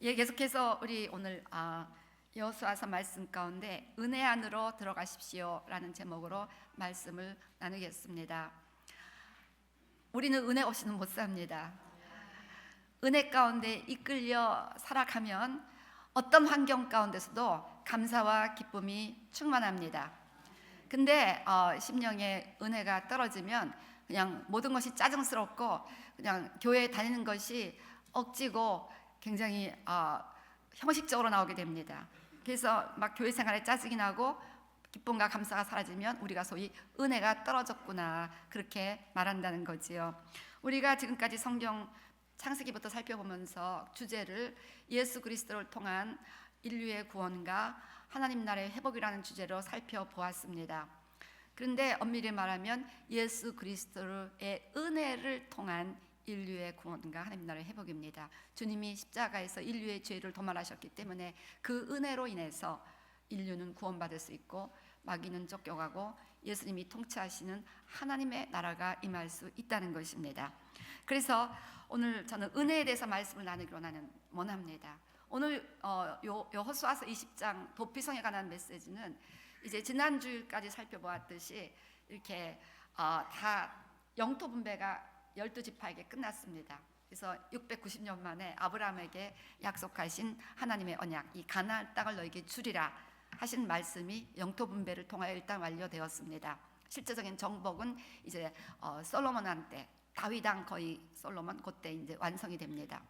계속해서 우리 오늘 여호수아서 말씀 가운데 은혜 안으로 들어가십시오라는 제목으로 말씀을 나누겠습니다. 우리는 은혜 없이는 못 삽니다. 은혜 가운데 이끌려 살아가면 어떤 환경 가운데서도 감사와 기쁨이 충만합니다. 근데 심령의 은혜가 떨어지면 그냥 모든 것이 짜증스럽고 그냥 교회에 다니는 것이 억지고 굉장히 형식적으로 나오게 됩니다. 그래서 막 교회 생활에 짜증이 나고 기쁨과 감사가 사라지면 우리가 소위 은혜가 떨어졌구나 그렇게 말한다는 거지요. 우리가 지금까지 성경 창세기부터 살펴보면서 주제를 예수 그리스도를 통한 인류의 구원과 하나님 나라의 회복이라는 주제로 살펴보았습니다. 그런데 엄밀히 말하면 예수 그리스도의 은혜를 통한 인류의 구원과 하나님 나라의 회복입니다. 주님이 십자가에서 인류의 죄를 도말하셨기 때문에 그 은혜로 인해서 인류는 구원받을 수 있고 마귀는 쫓겨가고 예수님이 통치하시는 하나님의 나라가 임할 수 있다는 것입니다. 그래서 오늘 저는 은혜에 대해서 말씀을 나누기로 원합니다. 오늘 여호수아서 20장 도피성에 관한 메시지는 이제 지난주일까지 살펴보았듯이 이렇게 다 영토 분배가 12지파에게 끝났습니다. 그래서 690년 만에 아브라함에게 약속하신 하나님의 언약, 이 가나안 땅을 너에게 주리라 하신 말씀이 영토 분배를 통하여 일단 완료되었습니다. 실제적인 정복은 이제 솔로몬한테, 다윗왕 거의 솔로몬 그때 이제 완성이 됩니다.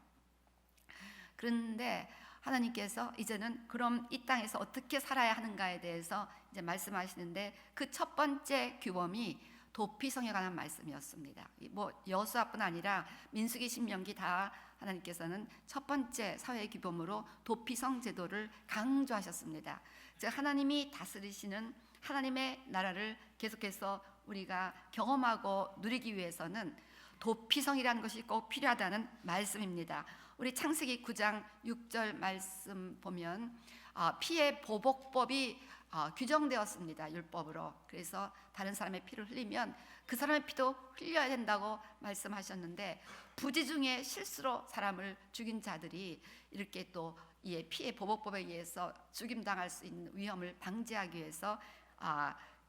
그런데 하나님께서 이제는 그럼 이 땅에서 어떻게 살아야 하는가에 대해서 이제 말씀하시는데 그 첫 번째 규범이 도피성에 관한 말씀이었습니다. 뭐 여호수아뿐 아니라 민수기, 신명기 다 하나님께서는 첫 번째 사회 규범으로 도피성 제도를 강조하셨습니다. 즉 하나님이 다스리시는 하나님의 나라를 계속해서 우리가 경험하고 누리기 위해서는 도피성이라는 것이 꼭 필요하다는 말씀입니다. 우리 창세기 9장 6절 말씀 보면 피의 보복법이 규정되었습니다. 율법으로. 그래서 다른 사람의 피를 흘리면 그 사람의 피도 흘려야 된다고 말씀하셨는데 부지 중에 실수로 사람을 죽인 자들이 이렇게 또 이 피의 보복법에 의해서 죽임당할 수 있는 위험을 방지하기 위해서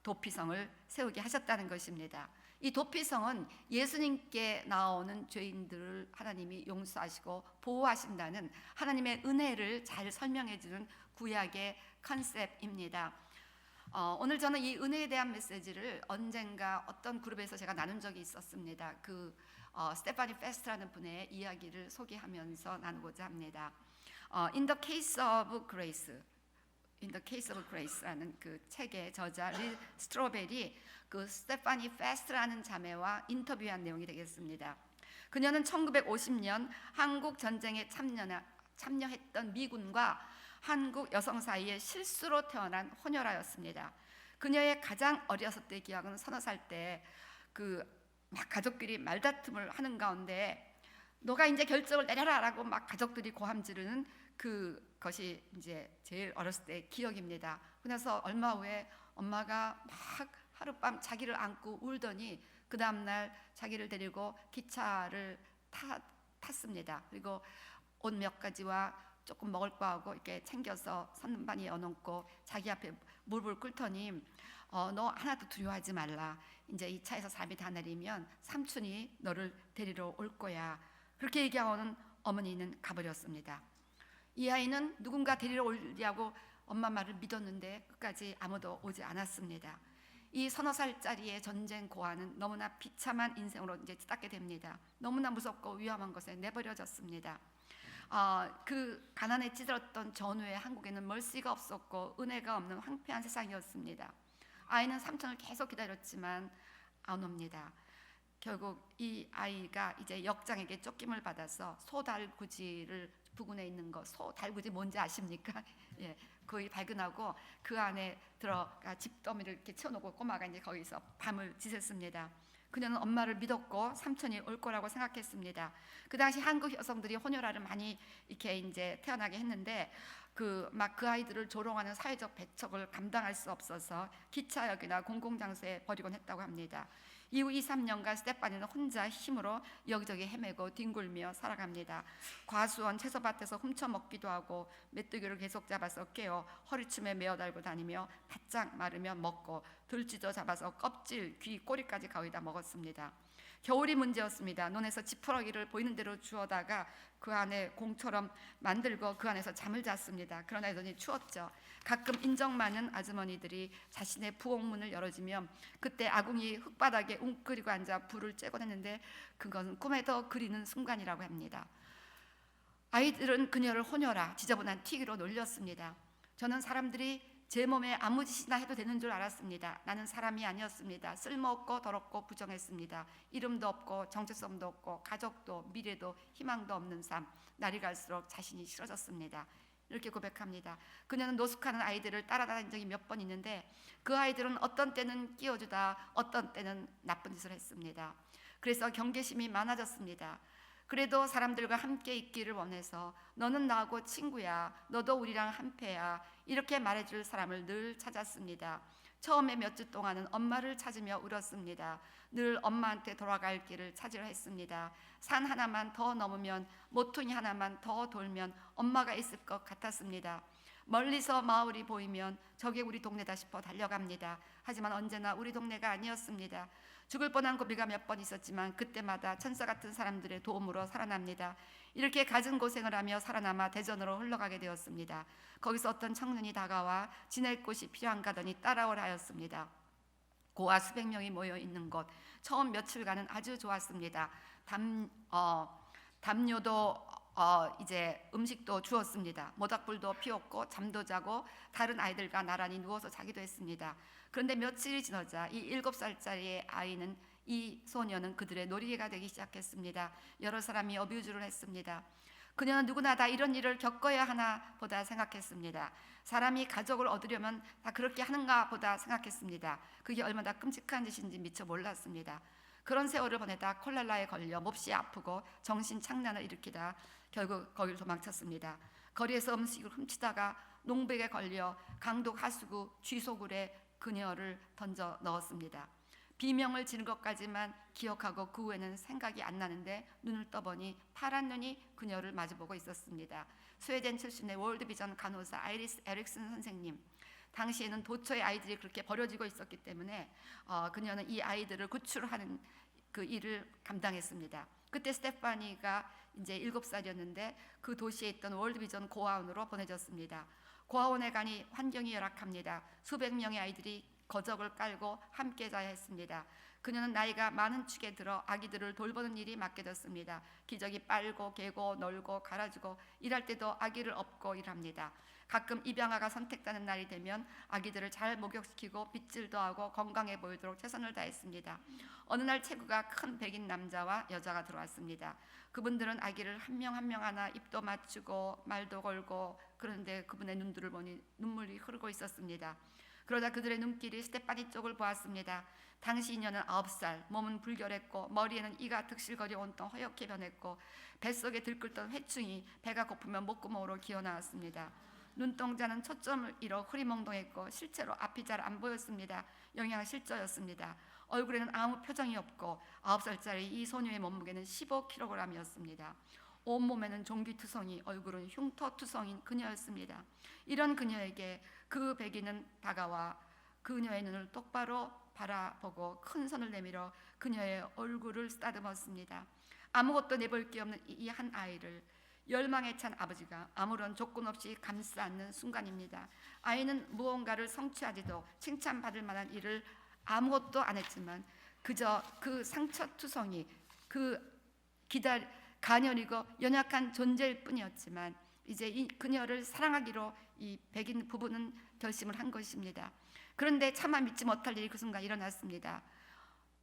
도피성을 세우게 하셨다는 것입니다. 이 도피성은 예수님께 나오는 죄인들을 하나님이 용서하시고 보호하신다는 하나님의 은혜를 잘 설명해 주는 구약의 컨셉입니다. 오늘 저는 이 은혜에 대한 메시지를 언젠가 어떤 그룹에서 제가 나눈 적이 있었습니다. 스테파니 페스트라는 분의 이야기를 소개하면서 나누고자 합니다. In the Case of Grace, In the Case of Grace라는 그 책의 저자 리 스트로벨이 그 스테파니 페스트라는 자매와 인터뷰한 내용이 되겠습니다. 그녀는 1950년 한국 전쟁에 참여했던 미군과 한국 여성 사이에 실수로 태어난 혼혈아였습니다. 그녀의 가장 어렸을 때 기억은 서너 살 때 막 가족끼리 말다툼을 하는 가운데 너가 이제 결정을 내려라라고 막 가족들이 고함 지르는 그것이 이제 제일 어렸을 때 기억입니다. 그래서 얼마 후에 엄마가 막 하룻밤 자기를 안고 울더니 그 다음날 자기를 데리고 기차를 탔습니다. 그리고 옷 몇 가지와 조금 먹을 거 하고 이렇게 챙겨서 선반에 넣어놓고 자기 앞에 무릎을 꿇더니 너 하나도 두려워하지 말라. 이제 이 차에서 사람이 다 내리면 삼촌이 너를 데리러 올 거야. 그렇게 얘기하고는 어머니는 가버렸습니다. 이 아이는 누군가 데리러 오려고 엄마 말을 믿었는데 끝까지 아무도 오지 않았습니다. 이 서너 살짜리의 전쟁 고아는 너무나 비참한 인생으로 이제 치닫게 됩니다. 너무나 무섭고 위험한 것에 내버려졌습니다. 그 가난에 찌들었던 전후에 한국에는 멀씨가 없었고 은혜가 없는 황폐한 세상이었습니다. 아이는 삼촌을 계속 기다렸지만 안 옵니다. 결국 이 아이가 이제 역장에게 쫓김을 받아서 소달구지를 부근에 있는 거, 소달구지 뭔지 아십니까? 예, 거기 발견하고 그 안에 들어가 집더미를 이렇게 채워놓고 꼬마가 이제 거기서 밤을 지샜습니다. 그녀는 엄마를 믿었고 삼촌이 올 거라고 생각했습니다. 그 당시 한국 여성들이 혼혈아를 많이 이렇게 이제 태어나게 했는데 그 아이들을 조롱하는 사회적 배척을 감당할 수 없어서 기차역이나 공공장소에 버리곤 했다고 합니다. 이후 2, 3년간 스테파니는 혼자 힘으로 여기저기 헤매고 뒹굴며 살아갑니다. 과수원 채소밭에서 훔쳐먹기도 하고 메뚜기를 계속 잡아서 깨어 허리춤에 메어 달고 다니며 바짝 마르며 먹고 들쥐도 잡아서 껍질, 귀, 꼬리까지 거의 다 먹었습니다. 겨울이 문제였습니다. 논에서 지푸러기를 보이는 대로 주워다가 그 안에 공처럼 만들고 그 안에서 잠을 잤습니다. 그러나 여전히 추웠죠. 가끔 인정 많은 아주머니들이 자신의 부엌문을 열어주면 그때 아궁이 흙바닥에 웅크리고 앉아 불을 쬐곤 했는데 그것은 꿈에도 그리는 순간이라고 합니다. 아이들은 그녀를 혼혈아, 지저분한 튀기로 놀렸습니다. 저는 사람들이 제 몸에 아무 짓이나 해도 되는 줄 알았습니다. 나는 사람이 아니었습니다. 쓸모없고 더럽고 부정했습니다. 이름도 없고 정체성도 없고 가족도 미래도 희망도 없는 삶. 날이 갈수록 자신이 싫어졌습니다. 이렇게 고백합니다. 그녀는 노숙하는 아이들을 따라다닌 적이 몇 번 있는데 그 아이들은 어떤 때는 끼워주다 어떤 때는 나쁜 짓을 했습니다. 그래서 경계심이 많아졌습니다. 그래도 사람들과 함께 있기를 원해서 너는 나하고 친구야, 너도 우리랑 한패야 이렇게 말해줄 사람을 늘 찾았습니다. 처음에 몇 주 동안은 엄마를 찾으며 울었습니다. 늘 엄마한테 돌아갈 길을 찾으려 했습니다. 산 하나만 더 넘으면, 모퉁이 하나만 더 돌면 엄마가 있을 것 같았습니다. 멀리서 마을이 보이면 저게 우리 동네다 싶어 달려갑니다. 하지만 언제나 우리 동네가 아니었습니다. 죽을 뻔한 고비가 몇 번 있었지만 그때마다 천사 같은 사람들의 도움으로 살아납니다. 이렇게 갖은 고생을 하며 살아남아 대전으로 흘러가게 되었습니다. 거기서 어떤 청년이 다가와 지낼 곳이 필요한가 하더니 따라오라 하였습니다. 고아 수백 명이 모여 있는 곳, 처음 며칠간은 아주 좋았습니다. 담요도 이제 음식도 주었습니다. 모닥불도 피웠고 잠도 자고 다른 아이들과 나란히 누워서 자기도 했습니다. 그런데 며칠이 지나자 이 7살짜리 아이는 이 소녀는 그들의 놀이개가 되기 시작했습니다. 여러 사람이 어뷰즈를 했습니다. 그녀는 누구나 다 이런 일을 겪어야 하나 보다 생각했습니다. 사람이 가족을 얻으려면 다 그렇게 하는가 보다 생각했습니다. 그게 얼마나 끔찍한 짓인지 미처 몰랐습니다. 그런 세월을 보내다 콜레라에 걸려 몹시 아프고 정신 착란을 일으키다 결국 거기를 도망쳤습니다. 거리에서 음식을 훔치다가 농백에 걸려 강도 하수구 쥐소굴에 그녀를 던져 넣었습니다. 비명을 지른 것까지만 기억하고 그 후에는 생각이 안 나는데 눈을 떠보니 파란 눈이 그녀를 마주보고 있었습니다. 스웨덴 출신의 월드비전 간호사 아이리스 에릭슨 선생님. 당시에는 도처에 아이들이 그렇게 버려지고 있었기 때문에 그녀는 이 아이들을 구출하는 그 일을 감당했습니다. 그때 스테파니가 이제 7살이었는데 그 도시에 있던 월드비전 고아원으로 보내졌습니다. 고아원에 가니 환경이 열악합니다. 수백 명의 아이들이 거적을 깔고 함께 자야 했습니다. 그녀는 나이가 많은 축에 들어 아기들을 돌보는 일이 맡겨졌습니다. 기저귀 빨고 개고 널고 갈아주고 일할 때도 아기를 업고 일합니다. 가끔 입양아가 선택되는 날이 되면 아기들을 잘 목욕시키고 빗질도 하고 건강해 보이도록 최선을 다했습니다. 어느 날 체구가 큰 백인 남자와 여자가 들어왔습니다. 그분들은 아기를 한 명 한 명 하나 입도 맞추고 말도 걸고 그런데 그분의 눈들을 보니 눈물이 흐르고 있었습니다. 그러다 그들의 눈길이 스테파니 쪽을 보았습니다. 당시 이녀는 9살, 몸은 불결했고 머리에는 이가 득실거려 온통 허옇게 변했고 뱃속에 들끓던 회충이 배가 고프면 목구멍으로 기어나왔습니다. 눈동자는 초점을 잃어 흐리멍덩했고 실제로 앞이 잘 안 보였습니다. 영양실조였습니다. 얼굴에는 아무 표정이 없고 9살짜리 이 소녀의 몸무게는 15kg이었습니다. 온몸에는 종기투성이, 얼굴은 흉터투성인 그녀였습니다. 이런 그녀에게 그 백인은 다가와 그녀의 눈을 똑바로 바라보고 큰 손을 내밀어 그녀의 얼굴을 쓰다듬었습니다. 아무것도 내볼 게 없는 이 한 아이를 열망에 찬 아버지가 아무런 조건 없이 감싸 안는 순간입니다. 아이는 무언가를 성취하지도 칭찬받을 만한 일을 아무것도 안 했지만 그저 그 상처투성이 가녀리고 연약한 존재일 뿐이었지만 이제 이 그녀를 사랑하기로 이 백인 부부는 결심을 한 것입니다. 그런데 차마 믿지 못할 일이 그 순간 일어났습니다.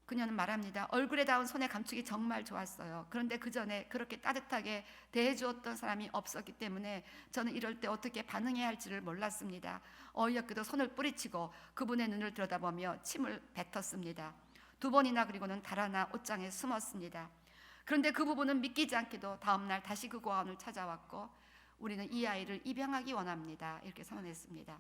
그녀는 말합니다. 얼굴에 닿은 손의 감촉이 정말 좋았어요. 그런데 그 전에 그렇게 따뜻하게 대해주었던 사람이 없었기 때문에 저는 이럴 때 어떻게 반응해야 할지를 몰랐습니다. 어이없게도 손을 뿌리치고 그분의 눈을 들여다보며 침을 뱉었습니다. 2번이나 그리고는 달아나 옷장에 숨었습니다. 그런데 그 부부는 믿기지 않게도 다음날 다시 그 고아원을 찾아왔고 우리는 이 아이를 입양하기 원합니다. 이렇게 선언했습니다.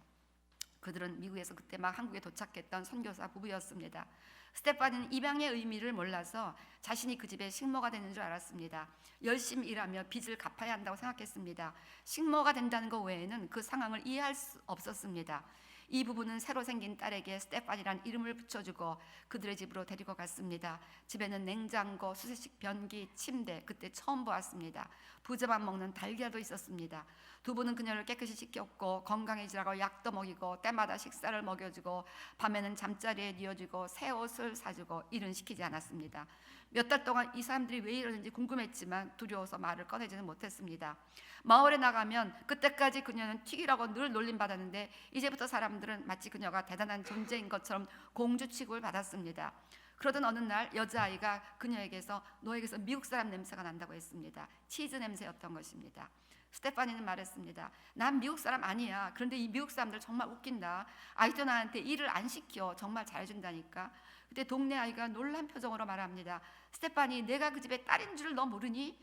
그들은 미국에서 그때 막 한국에 도착했던 선교사 부부였습니다. 스테파니는 입양의 의미를 몰라서 자신이 그 집에 식모가 되는 줄 알았습니다. 열심히 일하며 빚을 갚아야 한다고 생각했습니다. 식모가 된다는 것 외에는 그 상황을 이해할 수 없었습니다. 이 부부는 새로 생긴 딸에게 스테파니란 이름을 붙여주고 그들의 집으로 데리고 갔습니다. 집에는 냉장고, 수세식 변기, 침대, 그때 처음 보았습니다. 부자만 먹는 달걀도 있었습니다. 두 분은 그녀를 깨끗이 씻겼고 건강해지라고 약도 먹이고 때마다 식사를 먹여주고 밤에는 잠자리에 뉘어주고 새 옷을 사주고 일은 시키지 않았습니다. 몇 달 동안 이 사람들이 왜 이러는지 궁금했지만 두려워서 말을 꺼내지는 못했습니다. 마을에 나가면 그때까지 그녀는 튀기라고 늘 놀림받았는데 이제부터 사람들은 마치 그녀가 대단한 존재인 것처럼 공주 취급을 받았습니다. 그러던 어느 날 여자아이가 그녀에게서 너에게서 미국 사람 냄새가 난다고 했습니다. 치즈 냄새였던 것입니다. 스테파니는 말했습니다. 난 미국 사람 아니야. 그런데 이 미국 사람들 정말 웃긴다. 아이도 나한테 일을 안 시켜. 정말 잘해준다니까. 그때 동네 아이가 놀란 표정으로 말합니다. 스테파니, 내가 그 집의 딸인 줄 너 모르니?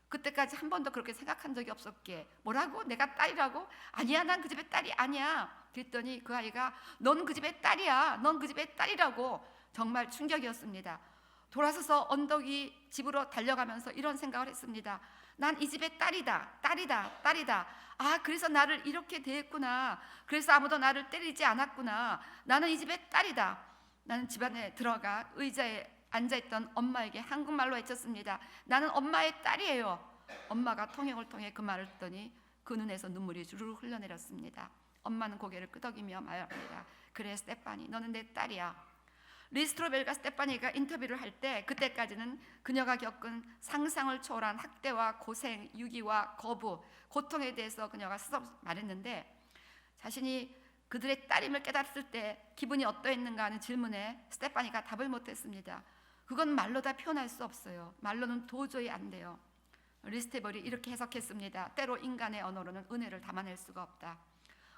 그때까지 한 번도 그렇게 생각한 적이 없었기에. 뭐라고? 내가 딸이라고? 아니야, 난 그 집의 딸이 아니야. 그랬더니 그 아이가 넌 그 집의 딸이야. 넌 그 집의 딸이라고. 정말 충격이었습니다. 돌아서서 언덕 위 집으로 달려가면서 이런 생각을 했습니다. 난 이 집의 딸이다. 딸이다. 딸이다. 아, 그래서 나를 이렇게 대했구나. 그래서 아무도 나를 때리지 않았구나. 나는 이 집의 딸이다. 나는 집 안에 들어가 의자에 앉아있던 엄마에게 한국말로 외쳤습니다. 나는 엄마의 딸이에요. 엄마가 통역을 통해 그 말을 듣더니 그 눈에서 눈물이 주르르 흘러내렸습니다. 엄마는 고개를 끄덕이며 말합니다. 그래 스테파니, 너는 내 딸이야. 리스트로벨과 스테파니가 인터뷰를 할 때 그때까지는 그녀가 겪은 상상을 초월한 학대와 고생, 유기와 거부, 고통에 대해서 그녀가 스스로 말했는데 자신이 그들의 딸임을 깨달았을 때 기분이 어떠했는가 하는 질문에 스테파니가 답을 못했습니다. 그건 말로 다 표현할 수 없어요. 말로는 도저히 안 돼요. 리스테벌이 이렇게 해석했습니다. 때로 인간의 언어로는 은혜를 담아낼 수가 없다.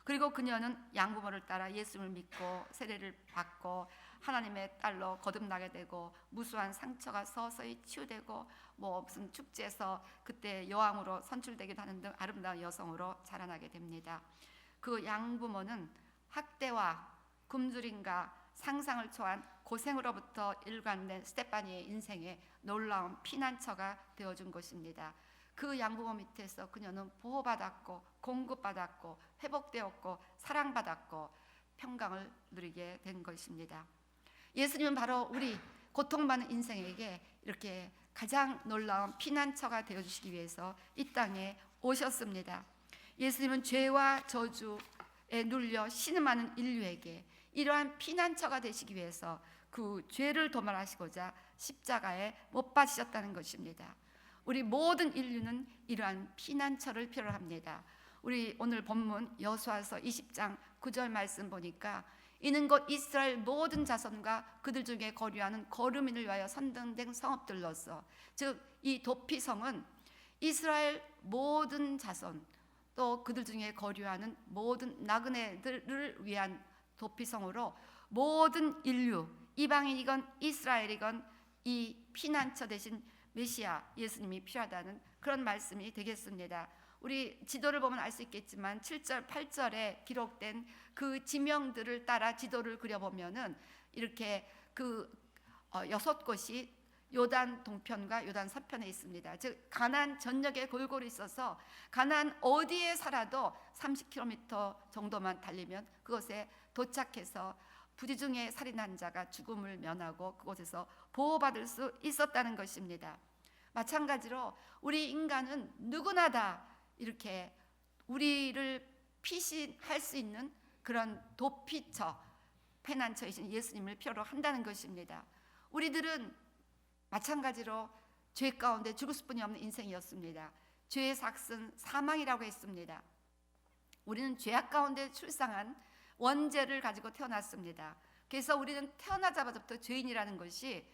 그리고 그녀는 양부모를 따라 예수를 믿고 세례를 받고 하나님의 딸로 거듭나게 되고 무수한 상처가 서서히 치유되고 무슨 축제에서 그때 여왕으로 선출되기도 하는 등 아름다운 여성으로 자라나게 됩니다. 그 양부모는 학대와 굶주림과 상상을 초월한 고생으로부터 일관된 스테파니의 인생에 놀라운 피난처가 되어준 것입니다. 그 양부모 밑에서 그녀는 보호받았고 공급받았고 회복되었고 사랑받았고 평강을 누리게 된 것입니다. 예수님은 바로 우리 고통받는 인생에게 이렇게 가장 놀라운 피난처가 되어주시기 위해서 이 땅에 오셨습니다. 예수님은 죄와 저주에 눌려 신음하는 인류에게 이러한 피난처가 되시기 위해서 그 죄를 도말하시고자 십자가에 못 박히셨다는 것입니다. 우리 모든 인류는 이러한 피난처를 필요로 합니다. 우리 오늘 본문 여호수아서 20장 9절 말씀 보니까 이는 곧 이스라엘 모든 자손과 그들 중에 거류하는 거류민을 위하여 선정된 성읍들로서, 즉 이 도피성은 이스라엘 모든 자손 또 그들 중에 거류하는 모든 나그네들을 위한 도피성으로 모든 인류, 이방인이건 이스라엘이건 이 피난처 대신 메시아 예수님이 필요하다는 그런 말씀이 되겠습니다. 우리 지도를 보면 알 수 있겠지만 7절, 8절에 기록된 그 지명들을 따라 지도를 그려보면은 이렇게 그 6곳이 요단 동편과 요단 서편에 있습니다. 즉 가나안 전역에 골고루 있어서 가나안 어디에 살아도 30km 정도만 달리면 그곳에 도착해서 부지중에 살인한 자가 죽음을 면하고 그곳에서 보호받을 수 있었다는 것입니다. 마찬가지로 우리 인간은 누구나 다 이렇게 우리를 피신할 수 있는 그런 도피처, 피난처이신 예수님을 필요로 한다는 것입니다. 우리들은 마찬가지로 죄 가운데 죽을 수뿐이 없는 인생이었습니다. 죄의 삭은 사망이라고 했습니다. 우리는 죄악 가운데 출생한 원죄를 가지고 태어났습니다. 그래서 우리는 태어나자마자부터 죄인이라는 것이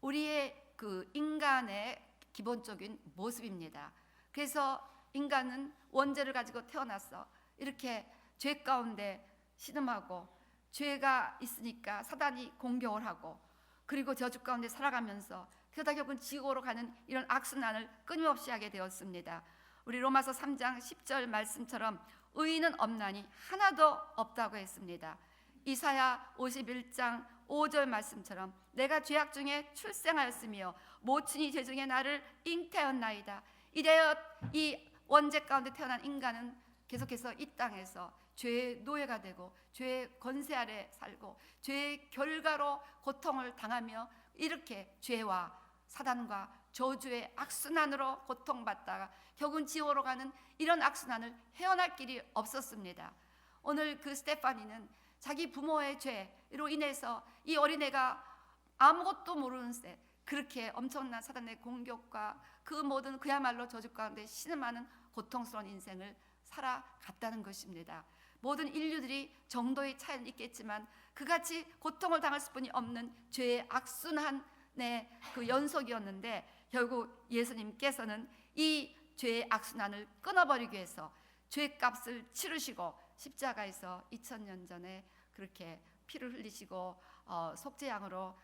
우리의 그 인간의 기본적인 모습입니다. 그래서 인간은 원죄를 가지고 태어나서 이렇게 죄 가운데 신음하고 죄가 있으니까 사단이 공격을 하고 그리고 저주 가운데 살아가면서 그러다 결국은 지옥으로 가는 이런 악순환을 끊임없이 하게 되었습니다. 우리 로마서 3장 10절 말씀처럼 의인은 없나니 하나도 없다고 했습니다. 이사야 51장 5절 말씀처럼 내가 죄악 중에 출생하였으며 모친이 죄 중에 나를 잉태하였나이다. 이래여 이 원죄 가운데 태어난 인간은 계속해서 이 땅에서 죄의 노예가 되고 죄의 권세 아래 살고 죄의 결과로 고통을 당하며 이렇게 죄와 사단과 저주의 악순환으로 고통받다가 결국은 지옥으로 가는 이런 악순환을 헤어날 길이 없었습니다. 오늘 그 스테파니는 자기 부모의 죄로 인해서 이 어린애가 아무것도 모르는 새 그렇게 엄청난 사단의 공격과 그 모든 그야말로 저주 가운데 신음하는 고통스러운 인생을 살아갔다는 것입니다. 모든 인류들이 정도의 차이는 있겠지만 그같이 고통을 당할 수뿐이 없는 죄의 악순환의 그 연속이었는데 결국 예수님께서는 이 죄의 악순환을 끊어버리기 위해서 죄값을 치르시고 십자가에서 2000년 전에 그렇게 피를 흘리시고 속죄양으로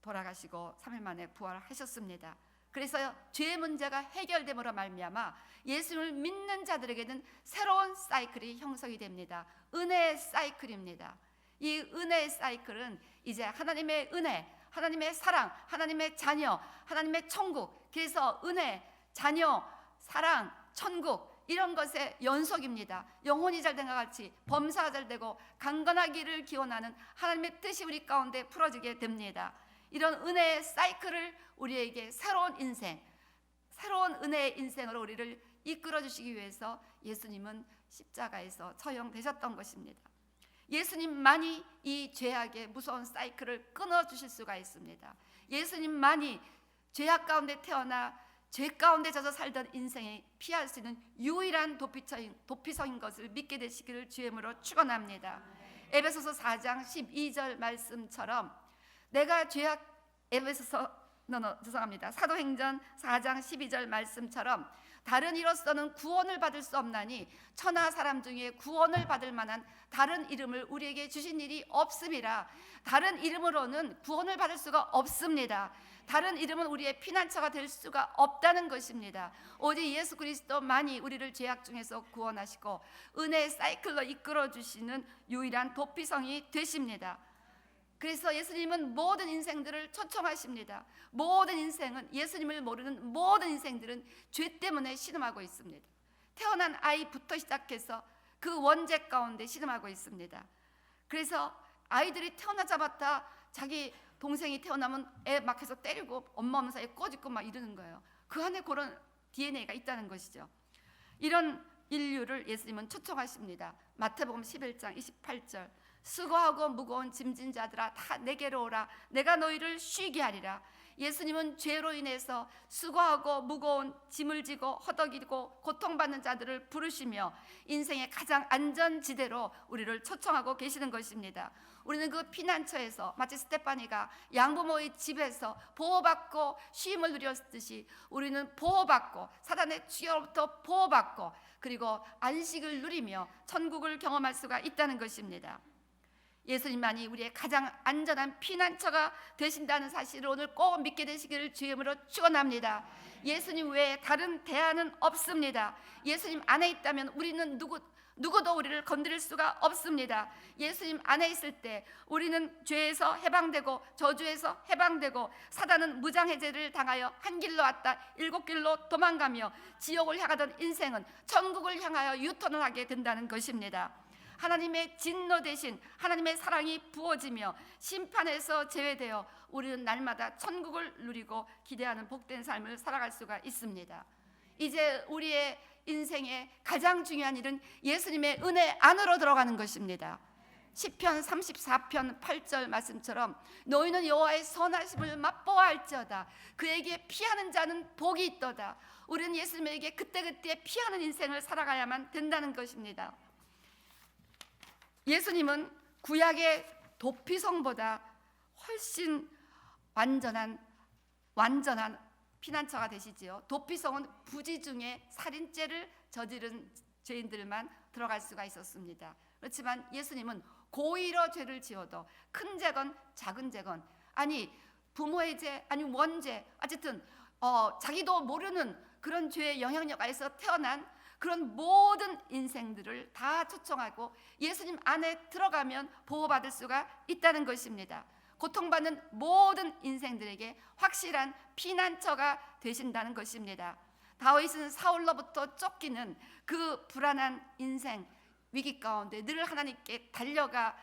돌아가시고 3일 만에 부활하셨습니다. 그래서 죄의 문제가 해결됨으로 말미암아 예수를 믿는 자들에게는 새로운 사이클이 형성이 됩니다. 은혜의 사이클입니다. 이 은혜의 사이클은 이제 하나님의 은혜, 하나님의 사랑, 하나님의 자녀, 하나님의 천국, 그래서 은혜, 자녀, 사랑, 천국 이런 것의 연속입니다. 영혼이 잘된 것 같이 범사가 잘되고 강건하기를 기원하는 하나님의 뜻이 우리 가운데 풀어지게 됩니다. 이런 은혜의 사이클을 우리에게 새로운 인생, 새로운 은혜의 인생으로 우리를 이끌어 주시기 위해서 예수님은 십자가에서 처형되셨던 것입니다. 예수님만이 이 죄악의 무서운 사이클을 끊어 주실 수가 있습니다. 예수님만이 죄악 가운데 태어나 죄 가운데 져서 살던 인생에 피할 수 있는 유일한 도피성인 것을 믿게 되시기를 주임으로 축원합니다. 에베소서 4장 12절 말씀처럼 내가 사도행전 4장 12절 말씀처럼 다른 이로서는 구원을 받을 수 없나니 천하 사람 중에 구원을 받을 만한 다른 이름을 우리에게 주신 일이 없음이라. 다른 이름으로는 구원을 받을 수가 없습니다. 다른 이름은 우리의 피난처가 될 수가 없다는 것입니다. 오직 예수 그리스도만이 우리를 죄악 중에서 구원하시고 은혜의 사이클로 이끌어 주시는 유일한 도피성이 되십니다. 그래서 예수님은 모든 인생들을 초청하십니다. 모든 인생은, 예수님을 모르는 모든 인생들은 죄 때문에 신음하고 있습니다. 태어난 아이부터 시작해서 그 원죄 가운데 신음하고 있습니다. 그래서 아이들이 태어나자마자 자기 동생이 태어나면 애 막 해서 때리고 엄마 오면서 애 꼬집고 막 이러는 거예요. 그 안에 그런 DNA가 있다는 것이죠. 이런 인류를 예수님은 초청하십니다. 마태복음 11장 28절 수고하고 무거운 짐진 자들아 다 내게로 오라 내가 너희를 쉬게 하리라. 예수님은 죄로 인해서 수고하고 무거운 짐을 지고 허덕이고 고통받는 자들을 부르시며 인생의 가장 안전지대로 우리를 초청하고 계시는 것입니다. 우리는 그 피난처에서 마치 스테파니가 양부모의 집에서 보호받고 쉼을 누렸듯이 우리는 보호받고 사단의 추격으로부터 보호받고 그리고 안식을 누리며 천국을 경험할 수가 있다는 것입니다. 예수님만이 우리의 가장 안전한 피난처가 되신다는 사실을 오늘 꼭 믿게 되시기를 주임으로 축원합니다. 예수님 외에 다른 대안은 없습니다. 예수님 안에 있다면 우리는 누구도 우리를 건드릴 수가 없습니다. 예수님 안에 있을 때 우리는 죄에서 해방되고 저주에서 해방되고 사단은 무장해제를 당하여 한 길로 왔다 7길로 도망가며 지옥을 향하던 인생은 천국을 향하여 유턴을 하게 된다는 것입니다. 하나님의 진노 대신 하나님의 사랑이 부어지며 심판에서 제외되어 우리는 날마다 천국을 누리고 기대하는 복된 삶을 살아갈 수가 있습니다. 이제 우리의 인생의 가장 중요한 일은 예수님의 은혜 안으로 들어가는 것입니다. 시편 34편 8절 말씀처럼 너희는 여호와의 선하심을 맛보아할지어다 그에게 피하는 자는 복이 있도다. 우리는 예수님에게 그때그때 피하는 인생을 살아가야만 된다는 것입니다. 예수님은 구약의 도피성보다 훨씬 완전한 피난처가 되시지요. 도피성은 부지 중에 살인죄를 저지른 죄인들만 들어갈 수가 있었습니다. 그렇지만 예수님은 고의로 죄를 지어도 큰 죄건 작은 죄건 아니 부모의 죄 아니 원죄 어쨌든 자기도 모르는 그런 죄의 영향력 아래서 태어난 그런 모든 인생들을 다 초청하고 예수님 안에 들어가면 보호받을 수가 있다는 것입니다. 고통받는 모든 인생들에게 확실한 피난처가 되신다는 것입니다. 다윗은 사울로부터 쫓기는 그 불안한 인생 위기 가운데 늘 하나님께 달려가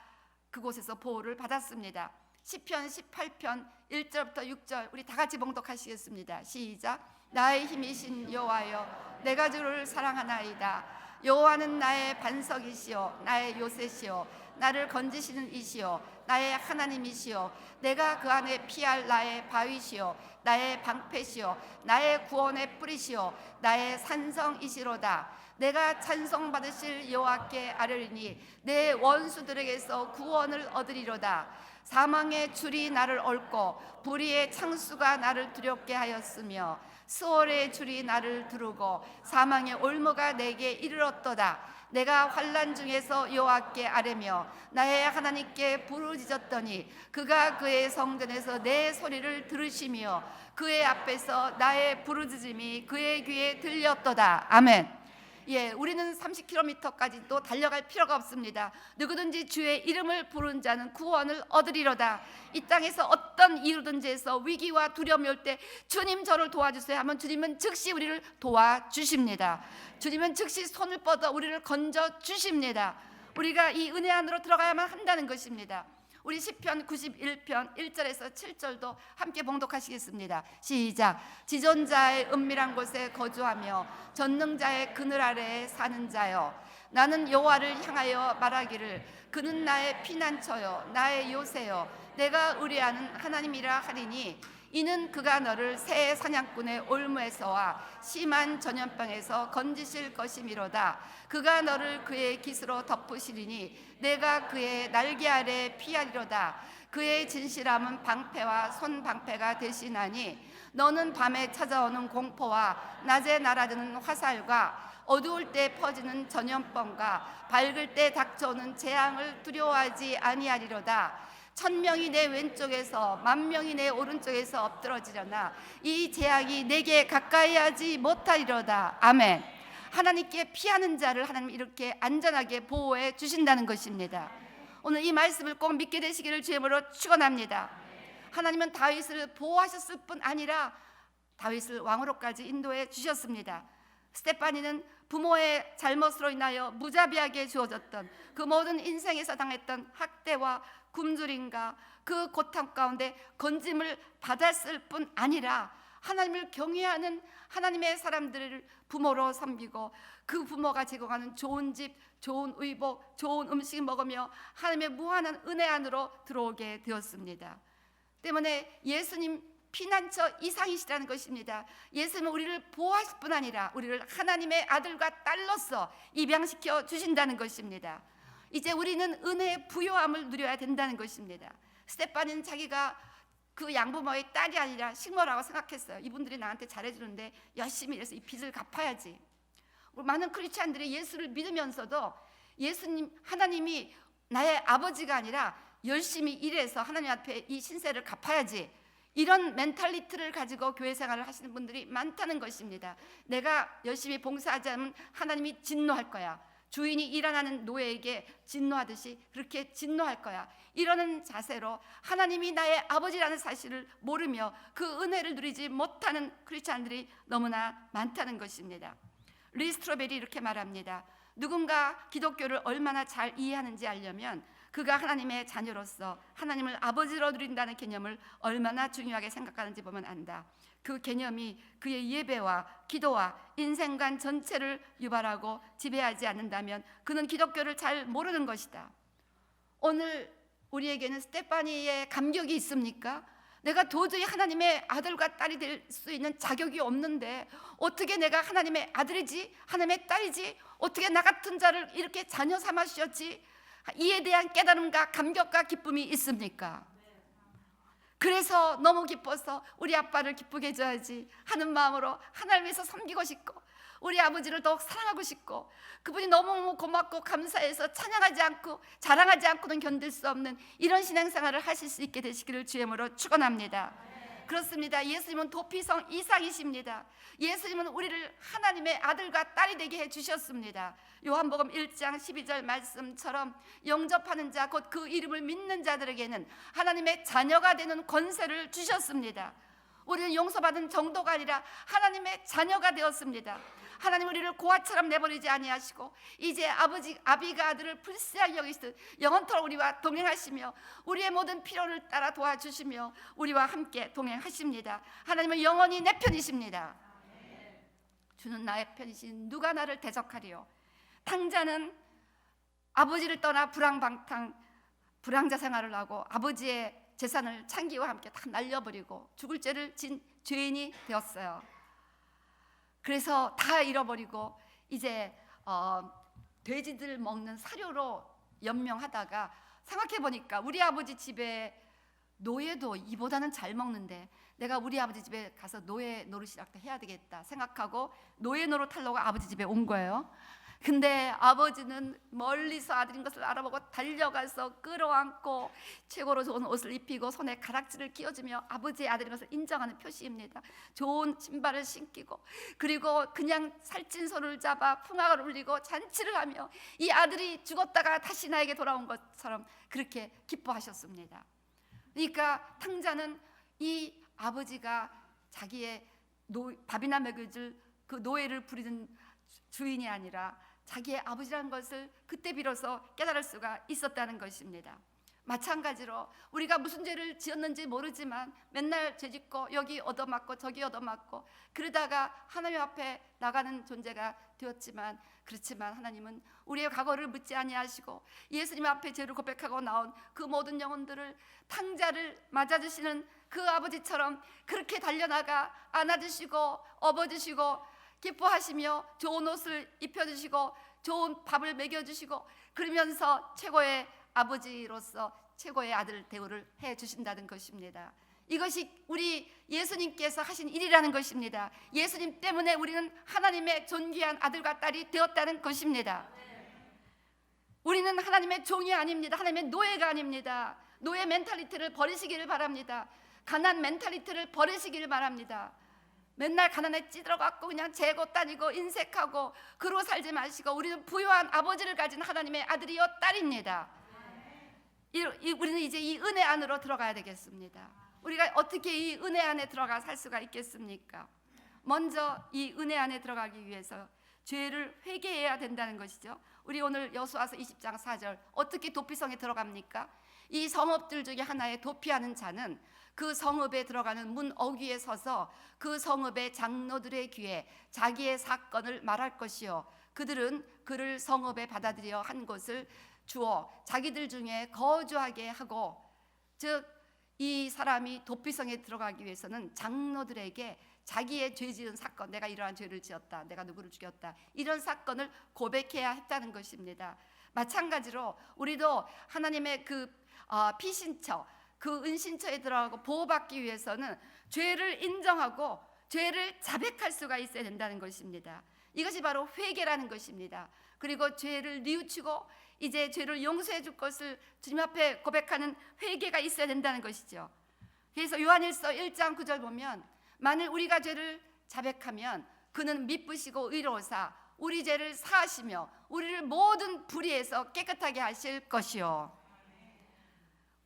그곳에서 보호를 받았습니다. 시편 18편 1절부터 6절 우리 다 같이 봉독하시겠습니다. 시작. 나의 힘이신 여호와여, 내가 주를 사랑하나이다. 여호와는 나의 반석이시요 나의 요새시요 나를 건지시는 이시요 나의 하나님이시요 내가 그 안에 피할 나의 바위시요 나의 방패시요 나의 구원의 뿌리시요 나의 산성이시로다. 내가 찬송받으실 여호와께 아뢰리니 내 원수들에게서 구원을 얻으리로다. 사망의 줄이 나를 얽고 불의의 창수가 나를 두렵게 하였으며 수월의 줄이 나를 두르고 사망의 올무가 내게 이르렀도다. 내가 환난 중에서 여호와께 아뢰며 나의 하나님께 부르짖었더니 그가 그의 성전에서 내 소리를 들으시며 그의 앞에서 나의 부르짖음이 그의 귀에 들렸도다. 아멘. 예, 우리는 30km까지도 달려갈 필요가 없습니다. 누구든지 주의 이름을 부른 자는 구원을 얻으리로다. 이 땅에서 어떤 이유든지 해서 위기와 두려움이 올 때 주님 저를 도와주세요 하면 주님은 즉시 우리를 도와주십니다. 주님은 즉시 손을 뻗어 우리를 건져 주십니다. 우리가 이 은혜 안으로 들어가야만 한다는 것입니다. 우리 시편 91편 1절에서 7절도 함께 봉독하시겠습니다. 시작. 지존자의 은밀한 곳에 거주하며 전능자의 그늘 아래에 사는 자여, 나는 여호와를 향하여 말하기를 그는 나의 피난처요 나의 요새요 내가 의뢰하는 하나님이라 하리니 이는 그가 너를 새 사냥꾼의 올무에서와 심한 전염병에서 건지실 것이미로다. 그가 너를 그의 깃으로 덮으시리니 내가 그의 날개 아래 피하리로다. 그의 진실함은 방패와 손방패가 되시나니 너는 밤에 찾아오는 공포와 낮에 날아드는 화살과 어두울 때 퍼지는 전염병과 밝을 때 닥쳐오는 재앙을 두려워하지 아니하리로다. 1000명이 내 왼쪽에서 10,000명이 내 오른쪽에서 엎드러지려나 이 재앙이 내게 가까이 하지 못하리로다. 아멘. 하나님께 피하는 자를 하나님 이렇게 안전하게 보호해 주신다는 것입니다. 오늘 이 말씀을 꼭 믿게 되시기를 주님으로 축원합니다. 하나님은 다윗을 보호하셨을 뿐 아니라 다윗을 왕으로까지 인도해 주셨습니다. 스데파니는 부모의 잘못으로 인하여 무자비하게 주어졌던 그 모든 인생에서 당했던 학대와 굶주림과 그 고통 가운데 건짐을 받았을 뿐 아니라 하나님을 경외하는 하나님의 사람들을 부모로 섬기고 그 부모가 제공하는 좋은 집, 좋은 의복, 좋은 음식 먹으며 하나님의 무한한 은혜 안으로 들어오게 되었습니다. 때문에 예수님 피난처 이상이시라는 것입니다. 예수님은 우리를 보호하실 뿐 아니라 우리를 하나님의 아들과 딸로서 입양시켜 주신다는 것입니다. 이제 우리는 은혜의 부요함을 누려야 된다는 것입니다. 스데파니는 자기가 그 양부모의 딸이 아니라 식모라고 생각했어요. 이분들이 나한테 잘해주는데 열심히 일해서 이 빚을 갚아야지. 많은 크리스찬들이 예수를 믿으면서도 예수님, 하나님이 나의 아버지가 아니라 열심히 일해서 하나님 앞에 이 신세를 갚아야지, 이런 멘탈리티를 가지고 교회 생활을 하시는 분들이 많다는 것입니다. 내가 열심히 봉사하지 않으면 하나님이 진노할 거야. 주인이 일하는 노예에게 진노하듯이 그렇게 진노할 거야. 이러는 자세로 하나님이 나의 아버지라는 사실을 모르며 그 은혜를 누리지 못하는 크리스찬들이 너무나 많다는 것입니다. 리 스트로벨이 이렇게 말합니다. 누군가 기독교를 얼마나 잘 이해하는지 알려면 그가 하나님의 자녀로서 하나님을 아버지로 누린다는 개념을 얼마나 중요하게 생각하는지 보면 안다. 그 개념이 그의 예배와 기도와 인생관 전체를 유발하고 지배하지 않는다면 그는 기독교를 잘 모르는 것이다. 오늘 우리에게는 스데파니의 감격이 있습니까? 내가 도저히 하나님의 아들과 딸이 될 수 있는 자격이 없는데 어떻게 내가 하나님의 아들이지? 하나님의 딸이지? 어떻게 나 같은 자를 이렇게 자녀 삼아 주셨지? 이에 대한 깨달음과 감격과 기쁨이 있습니까? 그래서 너무 기뻐서 우리 아빠를 기쁘게 해줘야지 하는 마음으로 하나님을 위해서 섬기고 싶고 우리 아버지를 더욱 사랑하고 싶고 그분이 너무 고맙고 감사해서 찬양하지 않고 자랑하지 않고는 견딜 수 없는 이런 신앙생활을 하실 수 있게 되시기를 주의 이름으로 축원합니다. 그렇습니다. 예수님은 도피성 이상이십니다. 예수님은 우리를 하나님의 아들과 딸이 되게 해주셨습니다. 요한복음 1장 12절 말씀처럼 영접하는 자 곧 그 이름을 믿는 자들에게는 하나님의 자녀가 되는 권세를 주셨습니다. 우리는 용서받은 정도가 아니라 하나님의 자녀가 되었습니다. 하나님 우리를 고아처럼 내버리지 아니하시고 이제 아비가 아들을 불쌍히 여기시듯 영원토록 우리와 동행하시며 우리의 모든 필요를 따라 도와주시며 우리와 함께 동행하십니다. 하나님은 영원히 내 편이십니다. 주는 나의 편이신 누가 나를 대적하리요. 탕자는 아버지를 떠나 불황자 생활을 하고 아버지의 재산을 창기와 함께 다 날려버리고 죽을 죄를 진 죄인이 되었어요. 그래서 다 잃어버리고 이제 돼지들 먹는 사료로 연명하다가 생각해보니까 우리 아버지 집에 노예도 이보다는 잘 먹는데 내가 우리 아버지 집에 가서 노예 노릇이라도 해야 되겠다 생각하고 노예 노릇 하려고 아버지 집에 온 거예요. 근데 아버지는 멀리서 아들인 것을 알아보고 달려가서 끌어안고 최고로 좋은 옷을 입히고 손에 가락지를 끼워주며 아버지의 아들인 것을 인정하는 표시입니다. 좋은 신발을 신기고 그리고 그냥 살찐 손을 잡아 풍악을 울리고 잔치를 하며 이 아들이 죽었다가 다시 나에게 돌아온 것처럼 그렇게 기뻐하셨습니다. 그러니까 탕자는 이 아버지가 자기의 밥이나 먹여줄 그 노예를 부리는 주인이 아니라 자기의 아버지라는 것을 그때 비로소 깨달을 수가 있었다는 것입니다. 마찬가지로 우리가 무슨 죄를 지었는지 모르지만 맨날 죄짓고 여기 얻어맞고 저기 얻어맞고 그러다가 하나님 앞에 나가는 존재가 되었지만 그렇지만 하나님은 우리의 과거를 묻지 아니하시고 예수님 앞에 죄를 고백하고 나온 그 모든 영혼들을 탕자를 맞아주시는 그 아버지처럼 그렇게 달려나가 안아주시고 업어주시고 기뻐하시며 좋은 옷을 입혀주시고 좋은 밥을 먹여주시고 그러면서 최고의 아버지로서 최고의 아들 대우를 해주신다는 것입니다. 이것이 우리 예수님께서 하신 일이라는 것입니다. 예수님 때문에 우리는 하나님의 존귀한 아들과 딸이 되었다는 것입니다. 우리는 하나님의 종이 아닙니다. 하나님의 노예가 아닙니다. 노예 멘탈리티를 버리시기를 바랍니다. 가난 멘탈리티를 버리시기를 바랍니다. 맨날 가난에 찌들어갖고 그냥 재고 다니고 인색하고 그러고 살지 마시고 우리는 부유한 아버지를 가진 하나님의 아들이요 딸입니다. 우리는 이제 이 은혜 안으로 들어가야 되겠습니다. 우리가 어떻게 이 은혜 안에 들어가 살 수가 있겠습니까? 먼저 이 은혜 안에 들어가기 위해서 죄를 회개해야 된다는 것이죠. 우리 오늘 여호수아서 20장 4절 어떻게 도피성에 들어갑니까? 이 성읍들 중에 하나에 도피하는 자는 그 성읍에 들어가는 문 어귀에 서서 그 성읍의 장로들의 귀에 자기의 사건을 말할 것이요 그들은 그를 성읍에 받아들여 한 곳을 주어 자기들 중에 거주하게 하고 즉 이 사람이 도피성에 들어가기 위해서는 장로들에게 자기의 죄 지은 사건 내가 이러한 죄를 지었다 내가 누구를 죽였다 이런 사건을 고백해야 했다는 것입니다. 마찬가지로 우리도 하나님의 그 피신처 그 은신처에 들어가고 보호받기 위해서는 죄를 인정하고 죄를 자백할 수가 있어야 된다는 것입니다. 이것이 바로 회개라는 것입니다. 그리고 죄를 뉘우치고 이제 죄를 용서해 줄 것을 주님 앞에 고백하는 회개가 있어야 된다는 것이죠. 그래서 요한일서 1장 9절 보면 만일 우리가 죄를 자백하면 그는 미쁘시고 의로우사 우리 죄를 사하시며 우리를 모든 불의에서 깨끗하게 하실 것이요.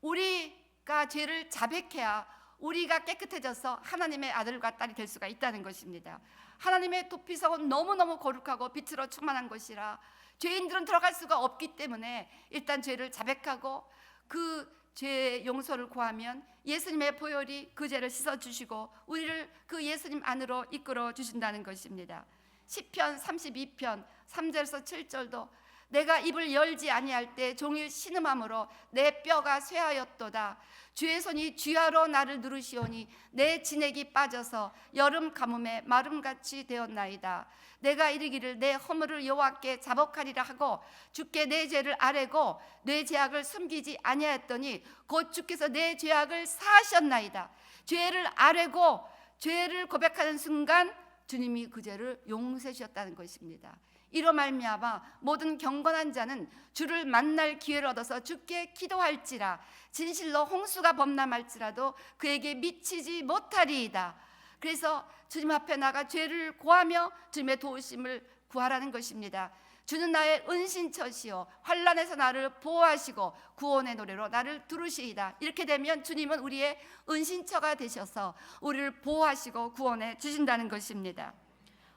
우리가 죄를 자백해야 우리가 깨끗해져서 하나님의 아들과 딸이 될 수가 있다는 것입니다. 하나님의 도피성은 너무너무 거룩하고 빛으로 충만한 것이라 죄인들은 들어갈 수가 없기 때문에 일단 죄를 자백하고 그 죄의 용서를 구하면 예수님의 보혈이 그 죄를 씻어주시고 우리를 그 예수님 안으로 이끌어 주신다는 것입니다. 시편 32편 3절에서 7절도 내가 입을 열지 아니할 때 종일 신음함으로 내 뼈가 쇠하였도다. 주의 손이 쥐하로 나를 누르시오니 내 진액이 빠져서 여름 가뭄에 마름같이 되었나이다. 내가 이르기를 내 허물을 여호와께 자복하리라 하고 주께 내 죄를 아뢰고 내 죄악을 숨기지 아니하였더니 곧 주께서 내 죄악을 사하셨나이다. 죄를 아뢰고 죄를 고백하는 순간 주님이 그 죄를 용서해 주셨다는 것입니다. 이로 말미암아 모든 경건한 자는 주를 만날 기회를 얻어서 주께 기도할지라. 진실로 홍수가 범람할지라도 그에게 미치지 못하리이다. 그래서 주님 앞에 나가 죄를 고하며 주님의 도우심을 구하라는 것입니다. 주는 나의 은신처시요 환난에서 나를 보호하시고 구원의 노래로 나를 두르시이다. 이렇게 되면 주님은 우리의 은신처가 되셔서 우리를 보호하시고 구원해 주신다는 것입니다.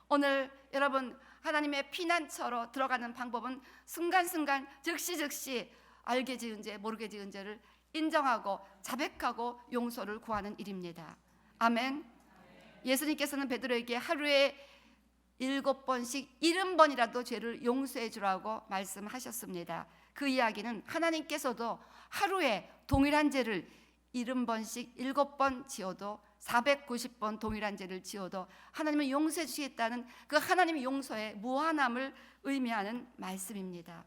오늘 여러분, 하나님의 피난처로 들어가는 방법은 순간순간 즉시 알게 지은 죄 모르게 지은 죄를 인정하고 자백하고 용서를 구하는 일입니다. 아멘. 예수님께서는 베드로에게 하루에 7번씩 70번이라도 죄를 용서해 주라고 말씀하셨습니다. 그 이야기는 하나님께서도 하루에 동일한 죄를 70번씩 7번 지어도 490번 동일한 죄를 지어도 하나님은 용서해 주시겠다는 그 하나님의 용서의 무한함을 의미하는 말씀입니다.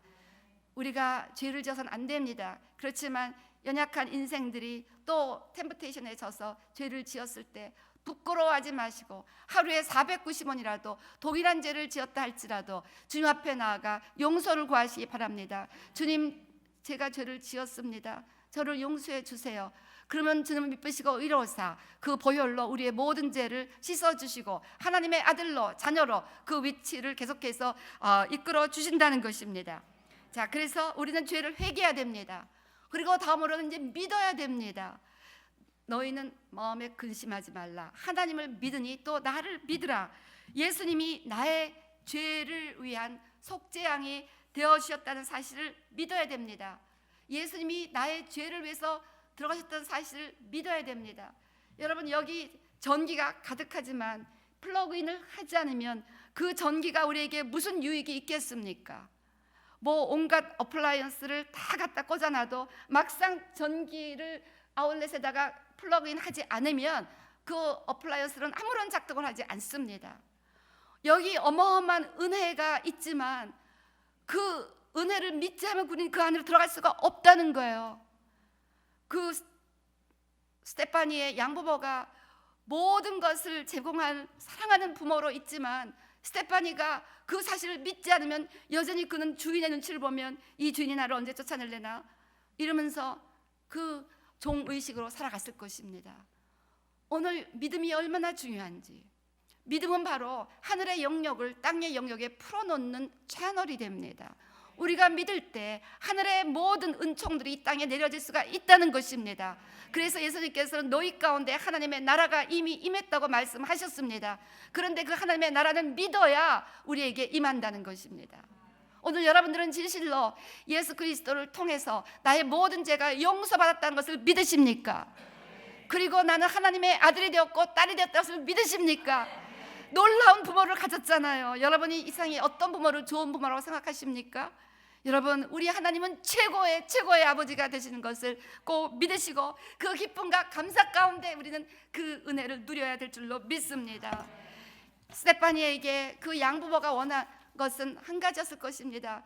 우리가 죄를 지어서는 안 됩니다. 그렇지만 연약한 인생들이 또 템프테이션에 져서 죄를 지었을 때 부끄러워하지 마시고 하루에 490번이라도 동일한 죄를 지었다 할지라도 주님 앞에 나아가 용서를 구하시기 바랍니다. 주님, 제가 죄를 지었습니다. 저를 용서해 주세요. 그러면 주님은 미쁘시고 의로우사 그 보혈로 우리의 모든 죄를 씻어주시고 하나님의 아들로 자녀로 그 위치를 계속해서 이끌어 주신다는 것입니다. 자, 그래서 우리는 죄를 회개해야 됩니다. 그리고 다음으로는 이제 믿어야 됩니다. 너희는 마음에 근심하지 말라. 하나님을 믿으니 또 나를 믿으라. 예수님이 나의 죄를 위한 속죄양이 되어주셨다는 사실을 믿어야 됩니다. 예수님이 나의 죄를 위해서 들어가셨다는 사실을 믿어야 됩니다. 여러분, 여기 전기가 가득하지만 플러그인을 하지 않으면 그 전기가 우리에게 무슨 유익이 있겠습니까? 뭐 온갖 어플라이언스를 다 갖다 꽂아놔도 막상 전기를 아울렛에다가 플러그인 하지 않으면 그 어플라이언스는 아무런 작동을 하지 않습니다. 여기 어마어마한 은혜가 있지만 그 은혜를 믿지 않으면 우리는 그 안으로 들어갈 수가 없다는 거예요. 그 스테파니의 양부모가 모든 것을 제공한 사랑하는 부모로 있지만 스테파니가 그 사실을 믿지 않으면 여전히 그는 주인의 눈치를 보면 이 주인이 나를 언제 쫓아낼래나 이러면서 그 종의식으로 살아갔을 것입니다. 오늘 믿음이 얼마나 중요한지, 믿음은 바로 하늘의 영역을 땅의 영역에 풀어놓는 채널이 됩니다. 우리가 믿을 때 하늘의 모든 은총들이 이 땅에 내려질 수가 있다는 것입니다. 그래서 예수님께서는 너희 가운데 하나님의 나라가 이미 임했다고 말씀하셨습니다. 그런데 그 하나님의 나라는 믿어야 우리에게 임한다는 것입니다. 오늘 여러분들은 진실로 예수 그리스도를 통해서 나의 모든 죄가 용서받았다는 것을 믿으십니까? 그리고 나는 하나님의 아들이 되었고 딸이 되었다는 것을 믿으십니까? 놀라운 부모를 가졌잖아요. 여러분이 이 세상에 어떤 부모를 좋은 부모라고 생각하십니까? 여러분, 우리 하나님은 최고의 아버지가 되시는 것을 꼭 믿으시고 그 기쁨과 감사 가운데 우리는 그 은혜를 누려야 될 줄로 믿습니다. 스테파니에게 그 양부모가 원한 것은 한 가지였을 것입니다.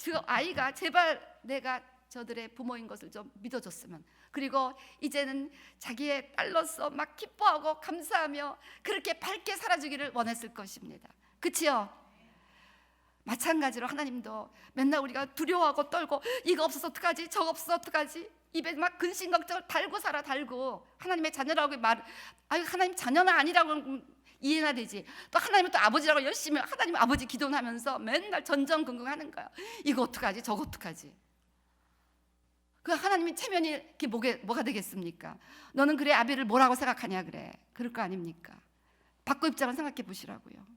그 아이가 제발 내가 저들의 부모인 것을 좀 믿어줬으면, 그리고 이제는 자기의 딸로서 막 기뻐하고 감사하며 그렇게 밝게 살아주기를 원했을 것입니다. 그치요? 마찬가지로 하나님도 맨날 우리가 두려워하고 떨고 이거 없어서 어떡하지, 저거 없어서 어떡하지, 입에 막 근심 걱정을 달고 살아. 달고 하나님의 자녀라고 하나님 자녀는 아니라고 이해나 되지, 또 하나님은 또 아버지라고 열심히 하나님 아버지 기도는 하면서 맨날 전전긍긍하는 거야. 이거 어떡하지, 저거 어떡하지. 그 하나님이 체면이 뭐가 되겠습니까? 너는 그래 아비를 뭐라고 생각하냐, 그래. 그럴 거 아닙니까? 바꿔 입장을 생각해 보시라고요.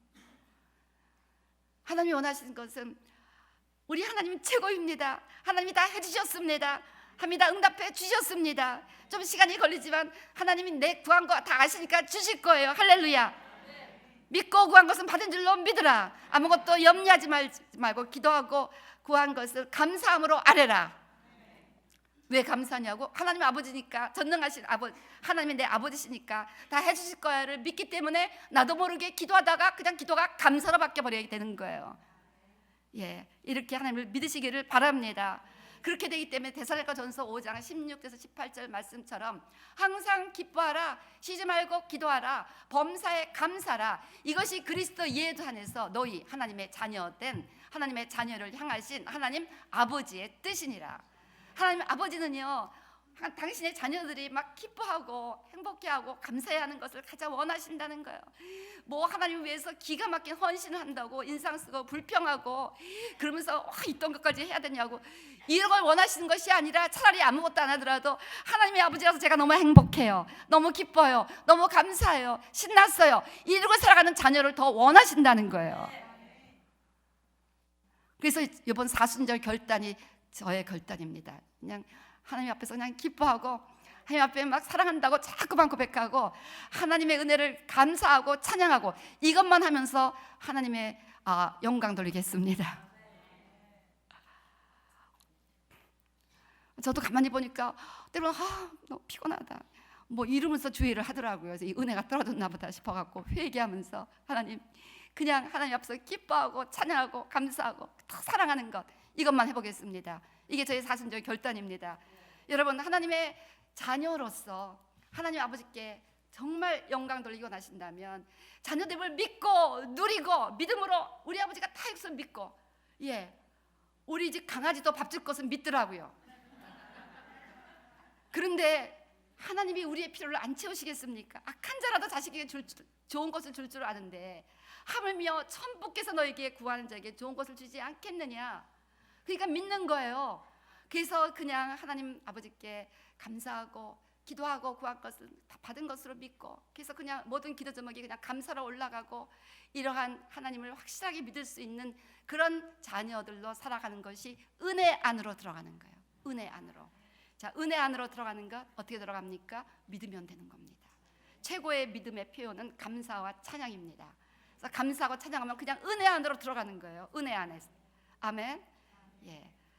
하나님이 원하시는 것은 우리 하나님은 최고입니다. 하나님이 다 해주셨습니다. 합니다. 응답해 주셨습니다. 좀 시간이 걸리지만 하나님이 내 구한 거 다 아시니까 주실 거예요. 할렐루야. 믿고 구한 것은 받은 줄로 믿으라. 아무것도 염려하지 말고 기도하고 구한 것을 감사함으로 아뢰라. 왜 감사하냐고? 하나님 아버지니까, 전능하신 하나님이 내 아버지시니까 다 해주실 거야를 믿기 때문에 나도 모르게 기도하다가 그냥 기도가 감사로 바뀌어버려야 되는 거예요. 예, 이렇게 하나님을 믿으시기를 바랍니다. 그렇게 되기 때문에 데살로니가전서 5장 16절에서 18절 말씀처럼 항상 기뻐하라, 쉬지 말고 기도하라, 범사에 감사라. 이것이 그리스도 예수 안에서 너희 하나님의 자녀된 하나님의 자녀를 향하신 하나님 아버지의 뜻이니라. 하나님 아버지는요, 당신의 자녀들이 막 기뻐하고 행복해하고 감사해하는 것을 가장 원하신다는 거예요. 뭐 하나님 위해서 기가 막힌 헌신을 한다고 인상 쓰고 불평하고 그러면서 있던 것까지 해야 되냐고, 이런 걸 원하시는 것이 아니라 차라리 아무것도 안 하더라도 하나님의 아버지라서 제가 너무 행복해요, 너무 기뻐요, 너무 감사해요, 신났어요, 이러고 살아가는 자녀를 더 원하신다는 거예요. 그래서 이번 사순절 결단이 저의 결단입니다. 그냥 하나님 앞에서 그냥 기뻐하고 하나님 앞에 막 사랑한다고 자꾸만 고백하고 하나님의 은혜를 감사하고 찬양하고 이것만 하면서 하나님의 영광 돌리겠습니다. 저도 가만히 보니까 때로는 너무 피곤하다 뭐 이러면서 주의를 하더라고요. 그래서 이 은혜가 떨어졌나 보다 싶어갖고 회개하면서 하나님, 그냥 하나님 앞에서 기뻐하고 찬양하고 감사하고 더 사랑하는 것, 이것만 해보겠습니다. 이게 저희 사순절 결단입니다. 여러분, 하나님의 자녀로서 하나님 아버지께 정말 영광 돌리고 나신다면 자녀됨을 믿고 누리고 믿음으로 우리 아버지가 다 있어 믿고, 우리 집 강아지도 밥 줄 것은 믿더라고요. 그런데 하나님이 우리의 필요를 안 채우시겠습니까? 악한 자라도 자식에게 좋은 것을 줄 줄 아는데 하물며 천부께서 너에게 구하는 자에게 좋은 것을 주지 않겠느냐. 그러니까 믿는 거예요. 그래서 그냥 하나님 아버지께 감사하고 기도하고 구한 것을 다 받은 것으로 믿고, 그래서 그냥 모든 기도 제목이 그냥 감사로 올라가고, 이러한 하나님을 확실하게 믿을 수 있는 그런 자녀들로 살아가는 것이 은혜 안으로 들어가는 거예요. 은혜 안으로. 자, 은혜 안으로 들어가는 것 어떻게 들어갑니까? 믿으면 되는 겁니다. 최고의 믿음의 표현은 감사와 찬양입니다. 그래서 감사하고 찬양하면 그냥 은혜 안으로 들어가는 거예요. 은혜 안에서. 아멘.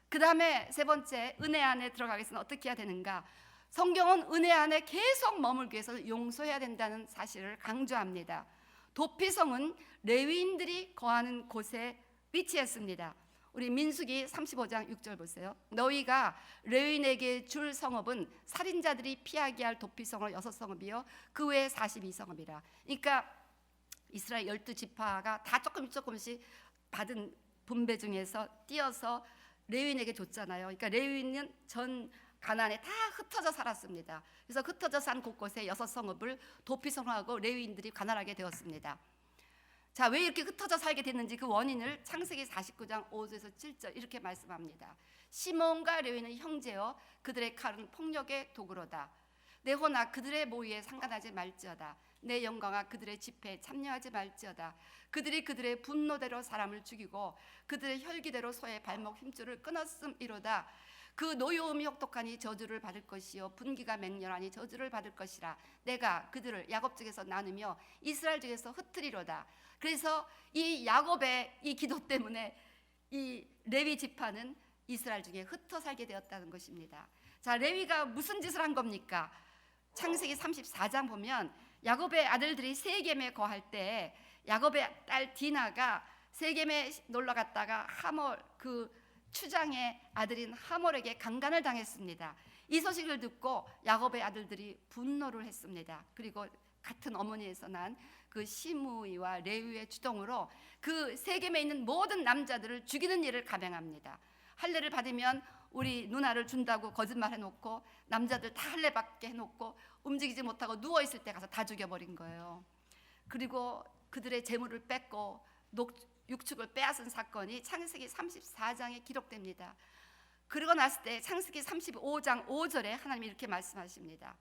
그 다음에 세 번째, 은혜 안에 들어가기 위해서는 어떻게 해야 되는가? 성경은 은혜 안에 계속 머물기 위해서 용서해야 된다는 사실을 강조합니다. 도피성은 레위인들이 거하는 곳에 위치했습니다. 우리 민수기 35장 6절 보세요. 너희가 레위인에게 줄 성읍은 살인자들이 피하게 할 도피성을 6성읍이요 그 외에 42성읍이라. 그러니까 이스라엘 12지파가 다 조금씩 받은 분배 중에서 띄어서 레위인에게 줬잖아요. 그러니까 레위인은 전 가나안에 다 흩어져 살았습니다. 그래서 흩어져 산 곳곳에 6성읍을 도피성하고 레위인들이 관할하게 되었습니다. 자, 왜 이렇게 흩어져 살게 됐는지 그 원인을 창세기 49장 5절에서 7절 이렇게 말씀합니다. 시몬과 레위는 형제여 그들의 칼은 폭력의 도구로다. 내 혼아 그들의 모의에 상관하지 말지어다. 내 영광아 그들의 집회에 참여하지 말지어다. 그들이 그들의 분노대로 사람을 죽이고 그들의 혈기대로 소의 발목 힘줄을 끊었음이로다. 그 노여움이 혹독하니 저주를 받을 것이요 분기가 맹렬하니 저주를 받을 것이라. 내가 그들을 야곱 중에서 나누며 이스라엘 중에서 흩으리로다. 그래서 이 야곱의 이 기도 때문에 이 레위 지파는 이스라엘 중에 흩어 살게 되었다는 것입니다. 자, 레위가 무슨 짓을 한 겁니까? 창세기 34장 보면 야곱의 아들들이 세겜에 거할 때 야곱의 딸 디나가 세겜에 놀러 갔다가 하몰 그 추장의 아들인 하몰에게 강간을 당했습니다. 이 소식을 듣고 야곱의 아들들이 분노를 했습니다. 그리고 같은 어머니에서 난 그 시므이와 레위의 주동으로 그 세겜에 있는 모든 남자들을 죽이는 일을 감행합니다. 할례를 받으면 우리 누나를 준다고 거짓말 해놓고 남자들 다 할례 받게 해놓고 움직이지 못하고 누워있을 때 가서 다 죽여버린 거예요. 그리고 그들의 재물을 뺏고 육축을 빼앗은 사건이 창세기 34장에 기록됩니다. 그러고 났을 때 창세기 35장 5절에 하나님이 이렇게 말씀하십니다.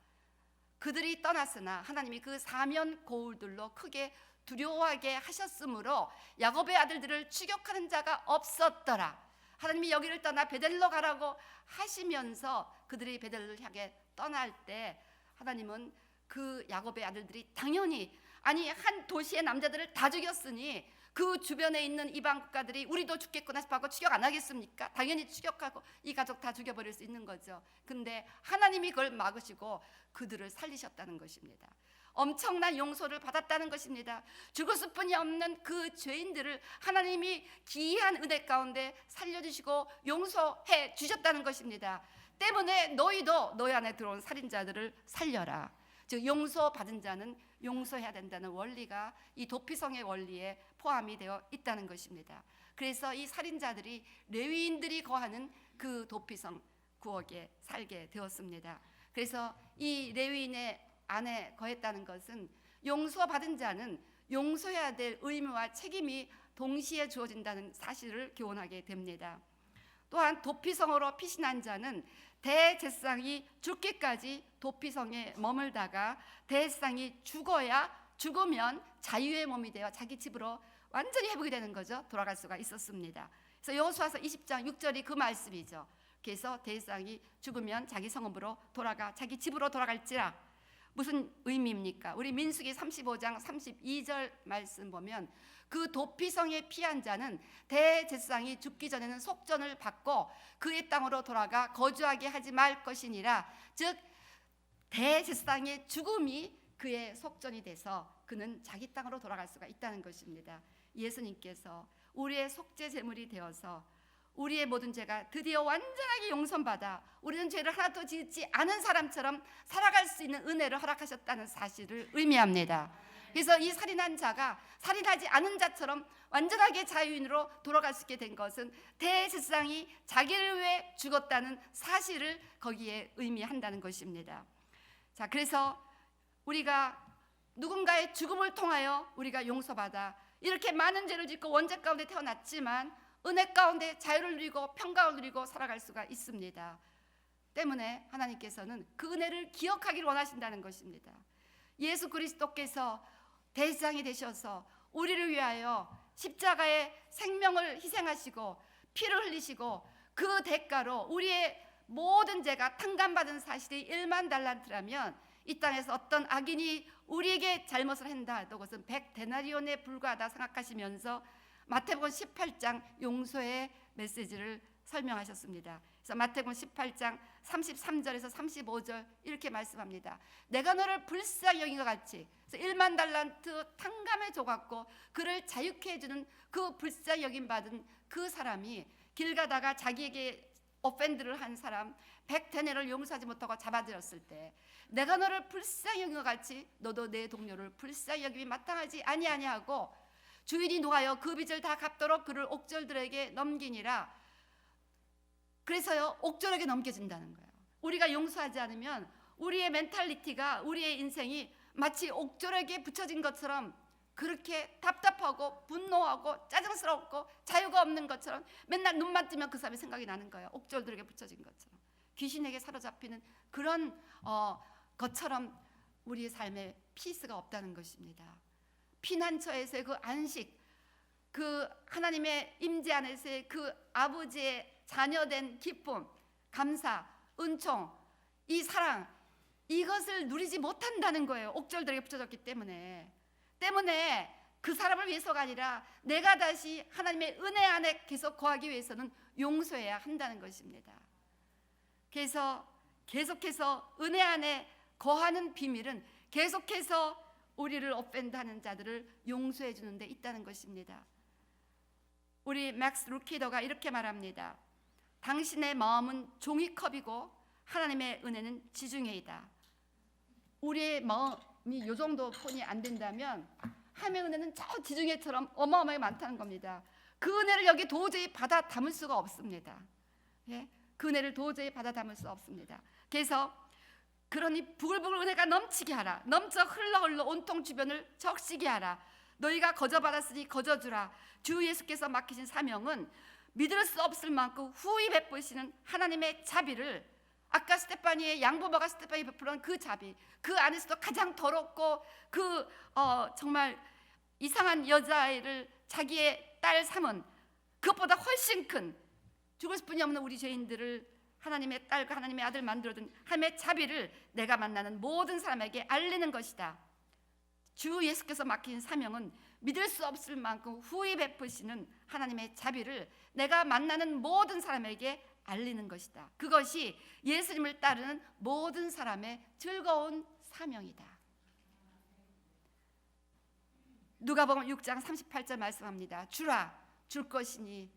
그들이 떠났으나 하나님이 그 사면 고울들로 크게 두려워하게 하셨으므로 야곱의 아들들을 추격하는 자가 없었더라. 하나님이 여기를 떠나 베델로 가라고 하시면서 그들이 베델을 향해 떠날 때 하나님은 그 야곱의 아들들이 당연히 한 도시의 남자들을 다 죽였으니 그 주변에 있는 이방 국가들이 우리도 죽겠구나 싶어하고 추격 안 하겠습니까? 당연히 추격하고 이 가족 다 죽여버릴 수 있는 거죠. 근데 하나님이 그걸 막으시고 그들을 살리셨다는 것입니다. 엄청난 용서를 받았다는 것입니다. 죽을 수뿐이 없는 그 죄인들을 하나님이 기이한 은혜 가운데 살려주시고 용서해 주셨다는 것입니다. 때문에 너희도 너희 안에 들어온 살인자들을 살려라. 즉 용서받은 자는 용서해야 된다는 원리가 이 도피성의 원리에 포함이 되어 있다는 것입니다. 그래서 이 살인자들이 레위인들이 거하는 그 도피성 구역에 살게 되었습니다. 그래서 이 레위인의 안에 거했다는 것은 용서받은 자는 용서해야 될 의무와 책임이 동시에 주어진다는 사실을 교훈하게 됩니다. 또한 도피성으로 피신한 자는 대제사장이 죽기까지 도피성에 머물다가 대제사장이 죽으면 자유의 몸이 되어 자기 집으로 완전히 회복이 되는 거죠. 돌아갈 수가 있었습니다. 그래서 여호수아서 20장 6절이 그 말씀이죠. 그래서 대제사장이 죽으면 자기 성읍으로 돌아가 자기 집으로 돌아갈지라. 무슨 의미입니까? 우리 민수기 35장 32절 말씀 보면 그 도피성에 피한 자는 대제사장이 죽기 전에는 속전을 받고 그의 땅으로 돌아가 거주하게 하지 말 것이니라. 즉 대제사장의 죽음이 그의 속전이 돼서 그는 자기 땅으로 돌아갈 수가 있다는 것입니다. 예수님께서 우리의 속죄 제물이 되어서 우리의 모든 죄가 드디어 완전하게 용서받아 우리는 죄를 하나도 짓지 않은 사람처럼 살아갈 수 있는 은혜를 허락하셨다는 사실을 의미합니다. 그래서 이 살인한 자가 살인하지 않은 자처럼 완전하게 자유인으로 돌아갈 수 있게 된 것은 대제사장이 자기를 위해 죽었다는 사실을 거기에 의미한다는 것입니다. 자, 그래서 우리가 누군가의 죽음을 통하여 우리가 용서받아 이렇게 많은 죄를 짓고 원죄 가운데 태어났지만 은혜 가운데 자유를 누리고 평강을 누리고 살아갈 수가 있습니다. 때문에 하나님께서는 그 은혜를 기억하기를 원하신다는 것입니다. 예수 그리스도께서 대제사장이 되셔서 우리를 위하여 십자가에 생명을 희생하시고 피를 흘리시고 그 대가로 우리의 모든 죄가 탕감받은 사실이 1만 달란트라면 이 땅에서 어떤 악인이 우리에게 잘못을 한다 해도 그것은 100데나리온에 불과하다 생각하시면서 마태복음 18장 용서의 메시지를 설명하셨습니다. 그래서 마태복음 18장 33절에서 35절 이렇게 말씀합니다. 내가 너를 불쌍히 여긴 것 같이. 그래서 1만 달란트 탕감해 줘갖고 그를 자유케 해주는 그 불쌍히 여김 받은 그 사람이 길 가다가 자기에게 오펜드를 한 사람 100데나리온을 용서하지 못하고 잡아들였을 때 내가 너를 불쌍히 여긴 것 같이 너도 내 동료를 불쌍히 여김이 마땅하지 아니하고 주인이 노하여 그 빚을 다 갚도록 그를 옥졸들에게 넘기니라. 그래서요 옥졸에게 넘겨진다는 거예요. 우리가 용서하지 않으면 우리의 멘탈리티가 우리의 인생이 마치 옥졸에게 붙여진 것처럼 그렇게 답답하고 분노하고 짜증스럽고 자유가 없는 것처럼 맨날 눈만 뜨면 그 사람이 생각이 나는 거예요. 옥졸들에게 붙여진 것처럼 귀신에게 사로잡히는 그런 것처럼 우리의 삶에 피스가 없다는 것입니다. 피난처에서의 그 안식, 그 하나님의 임재 안에서의 그 아버지의 자녀된 기쁨, 감사, 은총, 이 사랑, 이것을 누리지 못한다는 거예요. 옥졸들에게 붙여졌기 때문에 그 사람을 위해서가 아니라 내가 다시 하나님의 은혜 안에 계속 거하기 위해서는 용서해야 한다는 것입니다. 그래서 계속해서 은혜 안에 거하는 비밀은 계속해서 우리를 오펜드하는 자들을 용서해 주는 데 있다는 것입니다. 우리 맥스 루키더가 이렇게 말합니다. 당신의 마음은 종이컵이고 하나님의 은혜는 지중해이다. 우리의 마음이 이 정도 폰이 안 된다면 하나님의 은혜는 저 지중해처럼 어마어마하게 많다는 겁니다. 그 은혜를 여기 도저히 받아 담을 수가 없습니다. 예? 그 은혜를 도저히 받아 담을 수 없습니다. 그래서 그러니 부글부글 은혜가 넘치게 하라. 넘쳐 흘러 온통 주변을 적시게 하라. 너희가 거저받았으니 거저주라. 주 예수께서 맡기신 사명은 믿을 수 없을 만큼 후히 베푸시는 하나님의 자비를, 아까 스테파니의 양부모가 스테파니 베풀은 그 자비, 그 안에서도 가장 더럽고 그 정말 이상한 여자애를 자기의 딸 삼은 그것보다 훨씬 큰 죽을 수뿐이 없는 우리 죄인들을 하나님의 딸과 하나님의 아들 만들어둔 하나님의 자비를 내가 만나는 모든 사람에게 알리는 것이다. 주 예수께서 맡긴 사명은 믿을 수 없을 만큼 후히 베푸시는 하나님의 자비를 내가 만나는 모든 사람에게 알리는 것이다. 그것이 예수님을 따르는 모든 사람의 즐거운 사명이다. 누가복음 6장 38절 말씀합니다. 주라 줄 것이니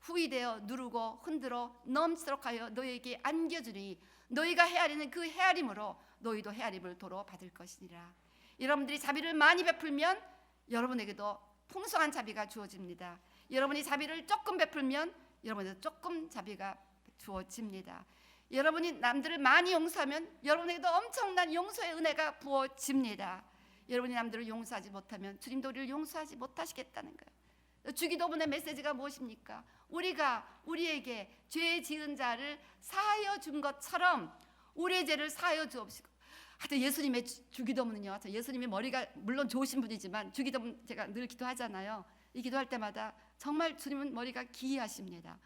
후이되어 누르고 흔들어 넘치도록 하여 너희에게 안겨주니 너희가 헤아리는 그 헤아림으로 너희도 헤아림을 도로 받을 것이니라. 여러분들이 자비를 많이 베풀면 여러분에게도 풍성한 자비가 주어집니다. 여러분이 자비를 조금 베풀면 여러분에게도 조금 자비가 주어집니다. 여러분이 남들을 많이 용서하면 여러분에게도 엄청난 용서의 은혜가 부어집니다. 여러분이 남들을 용서하지 못하면 주님도 우리를 용서하지 못하시겠다는 거예요. 주기도문의 메시지가 무엇입니까? 우리가 우리에게 죄 지은 자를 사하여 준 것처럼 우리의 죄를 사하여 주옵시고. 하여튼 예수님의 주기도문은요, 예수님이 머리가 물론 좋으신 분이지만 주기도문 제가 늘 기도하잖아요. 이 기도할 때마다 정말 주님은 머리가 기이하십니다.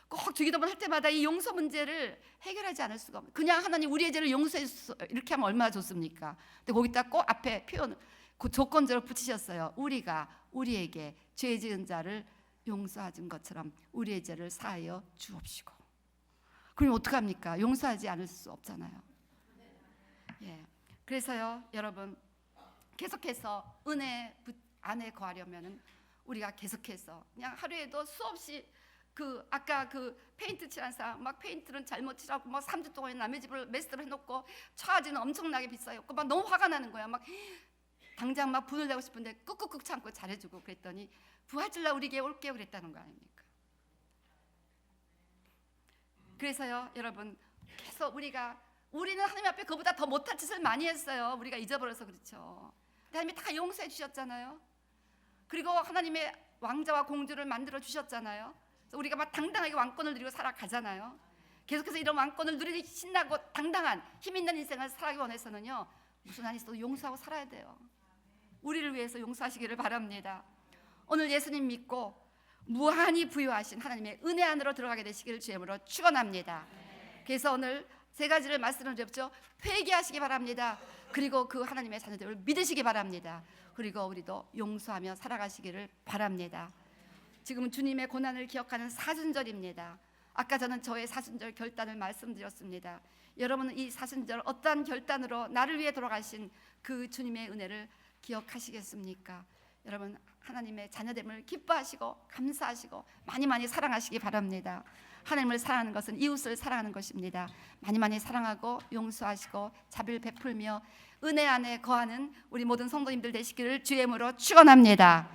꼭 주기도문 할 때마다 이 용서 문제를 해결하지 않을 수가 없어요. 그냥 하나님 우리의 죄를 용서해 주소 이렇게 하면 얼마나 좋습니까? 근데 거기다 꼭 앞에 표현 그 조건적으로 붙이셨어요. 우리가 우리에게 죄 지은 자를 용서하신 것처럼 우리의 죄를 사하여 주옵시고. 그럼 어떡합니까? 용서하지 않을 수 없잖아요. 예. 그래서요, 여러분 계속해서 은혜 안에 거하려면은 우리가 계속해서 그냥 하루에도 수없이 그 아까 그 페인트 칠한 사람 막 페인트는 잘못 칠하고 막 3주 동안 남의 집을 메스로 해놓고 차지는 엄청나게 비싸였고 막 너무 화가 나는 거야. 막 당장 막 분을 내고 싶은데 꾹꾹꾹 참고 잘해주고 그랬더니 부하질라 우리에게 올게 그랬다는 거 아닙니까? 그래서요, 여러분 계속 우리는 하나님 앞에 그보다 더 못할 짓을 많이 했어요. 우리가 잊어버려서 그렇죠. 하나님이 다 용서해 주셨잖아요. 그리고 하나님의 왕자와 공주를 만들어 주셨잖아요. 그래서 우리가 막 당당하게 왕권을 누리고 살아가잖아요. 계속해서 이런 왕권을 누리기 신나고 당당한 힘 있는 인생을 살아가기 원해서는요, 무슨 한이 있어도 용서하고 살아야 돼요. 우리를 위해서 용서하시기를 바랍니다. 오늘 예수님 믿고 무한히 부유하신 하나님의 은혜 안으로 들어가게 되시기를 주의 이름으로 축원합니다. 그래서 오늘 세 가지를 말씀을 드렸죠. 회개하시기 바랍니다. 그리고 그 하나님의 자녀들을 믿으시기 바랍니다. 그리고 우리도 용서하며 살아가시기를 바랍니다. 지금 주님의 고난을 기억하는 사순절입니다. 아까 저는 저의 사순절 결단을 말씀드렸습니다. 여러분은 이 사순절 어떠한 결단으로 나를 위해 돌아가신 그 주님의 은혜를 기억하시겠습니까? 여러분 하나님의 자녀됨을 기뻐하시고 감사하시고 많이 많이 사랑하시기 바랍니다. 하나님을 사랑하는 것은 이웃을 사랑하는 것입니다. 많이 많이 사랑하고 용서하시고 자비를 베풀며 은혜 안에 거하는 우리 모든 성도님들 되시기를 주의 이름으로 축원합니다.